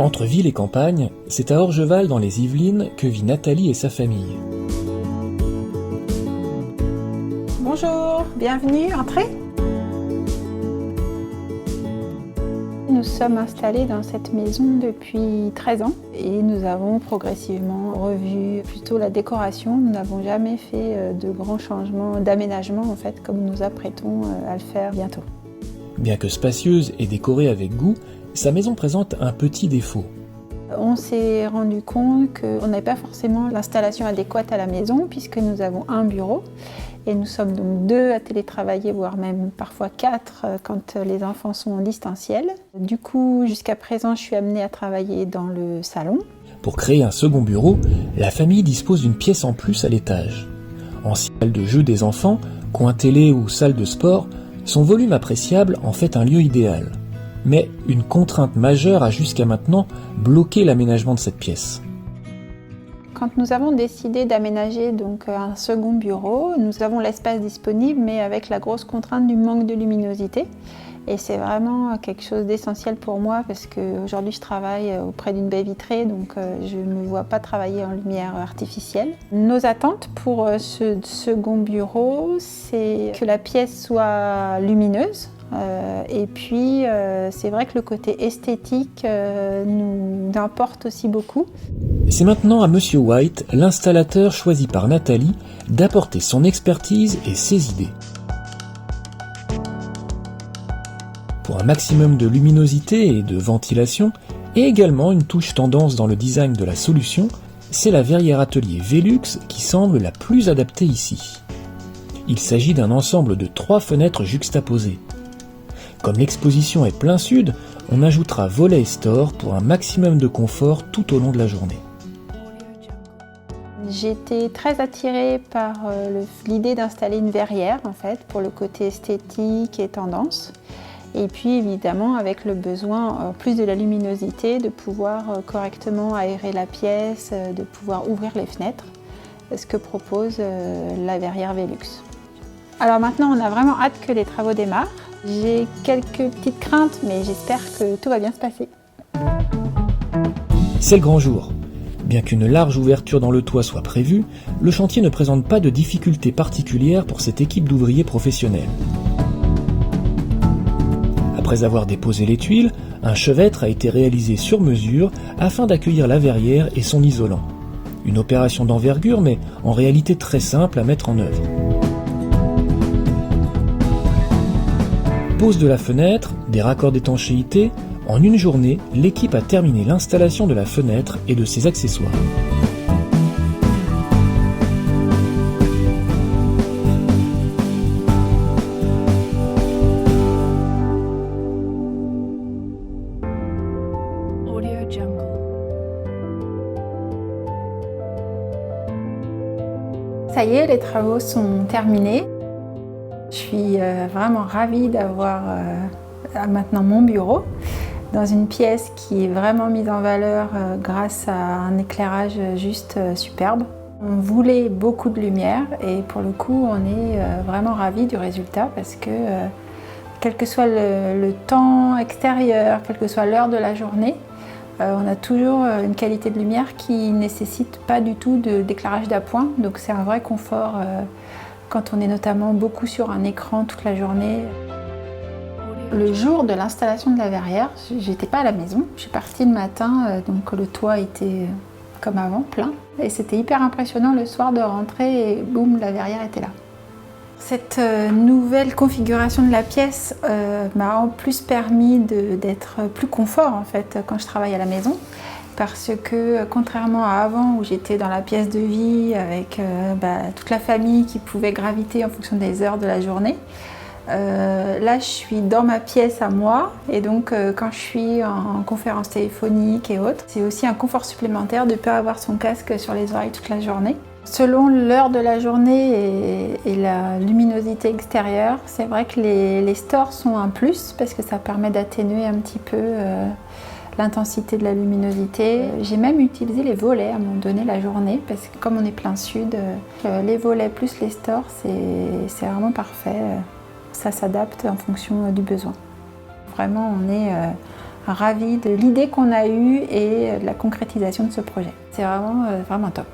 Entre ville et campagne, c'est à Orgeval dans les Yvelines que vit Nathalie et sa famille. Bonjour, bienvenue, entrez. Nous sommes installés dans cette maison depuis 13 ans et nous avons progressivement revu plutôt la décoration. Nous n'avons jamais fait de grands changements d'aménagement en fait, comme nous apprêtons à le faire bientôt. Bien que spacieuse et décorée avec goût, sa maison présente un petit défaut. On s'est rendu compte qu'on n'avait pas forcément l'installation adéquate à la maison puisque nous avons un bureau et nous sommes donc 2 à télétravailler, voire même parfois 4 quand les enfants sont en distanciel. Du coup, jusqu'à présent, je suis amenée à travailler dans le salon. Pour créer un second bureau, la famille dispose d'une pièce en plus à l'étage. En salle de jeu des enfants, coin télé ou salle de sport, son volume appréciable en fait un lieu idéal. Mais une contrainte majeure a jusqu'à maintenant bloqué l'aménagement de cette pièce. Quand nous avons décidé d'aménager donc un second bureau, nous avons l'espace disponible, mais avec la grosse contrainte du manque de luminosité. Et c'est vraiment quelque chose d'essentiel pour moi parce qu'aujourd'hui je travaille auprès d'une baie vitrée, donc je ne me vois pas travailler en lumière artificielle. Nos attentes pour ce second bureau, c'est que la pièce soit lumineuse. Et puis c'est vrai que le côté esthétique nous importe aussi beaucoup. C'est maintenant à Monsieur White, l'installateur choisi par Nathalie, d'apporter son expertise et ses idées. Pour un maximum de luminosité et de ventilation, et également une touche tendance dans le design de la solution, c'est la verrière atelier Velux qui semble la plus adaptée ici. Il s'agit d'un ensemble de 3 fenêtres juxtaposées. Comme l'exposition est plein sud, on ajoutera volet et store pour un maximum de confort tout au long de la journée. J'étais très attirée par l'idée d'installer une verrière en fait, pour le côté esthétique et tendance. Et puis évidemment avec le besoin, en plus de la luminosité, de pouvoir correctement aérer la pièce, de pouvoir ouvrir les fenêtres, ce que propose la verrière Velux. Alors maintenant on a vraiment hâte que les travaux démarrent. J'ai quelques petites craintes, mais j'espère que tout va bien se passer. C'est le grand jour. Bien qu'une large ouverture dans le toit soit prévue, le chantier ne présente pas de difficultés particulières pour cette équipe d'ouvriers professionnels. Après avoir déposé les tuiles, un chevêtre a été réalisé sur mesure afin d'accueillir la verrière et son isolant. Une opération d'envergure, mais en réalité très simple à mettre en œuvre. Pose de la fenêtre, des raccords d'étanchéité, en une journée, l'équipe a terminé l'installation de la fenêtre et de ses accessoires. Ça y est, les travaux sont terminés. Je suis vraiment ravie d'avoir maintenant mon bureau dans une pièce qui est vraiment mise en valeur grâce à un éclairage juste superbe. On voulait beaucoup de lumière et pour le coup on est vraiment ravis du résultat parce que quel que soit le temps extérieur, quelle que soit l'heure de la journée, on a toujours une qualité de lumière qui ne nécessite pas du tout d'éclairage d'appoint, donc c'est un vrai confort quand on est notamment beaucoup sur un écran toute la journée. Le jour de l'installation de la verrière, j'étais pas à la maison, je suis partie le matin, donc le toit était comme avant, plein. Et c'était hyper impressionnant le soir de rentrer et boum, la verrière était là. Cette nouvelle configuration de la pièce m'a en plus permis d'être plus confort en fait quand je travaille à la maison. Parce que contrairement à avant où j'étais dans la pièce de vie avec toute la famille qui pouvait graviter en fonction des heures de la journée, là je suis dans ma pièce à moi et donc quand je suis en conférence téléphonique et autres, c'est aussi un confort supplémentaire de ne pas avoir son casque sur les oreilles toute la journée. Selon l'heure de la journée et la luminosité extérieure, c'est vrai que les stores sont un plus parce que ça permet d'atténuer un petit peu l'intensité de la luminosité. J'ai même utilisé les volets à un moment donné la journée parce que comme on est plein sud, les volets plus les stores, c'est vraiment parfait. Ça s'adapte en fonction du besoin. Vraiment, on est ravie de l'idée qu'on a eue et de la concrétisation de ce projet. C'est vraiment top.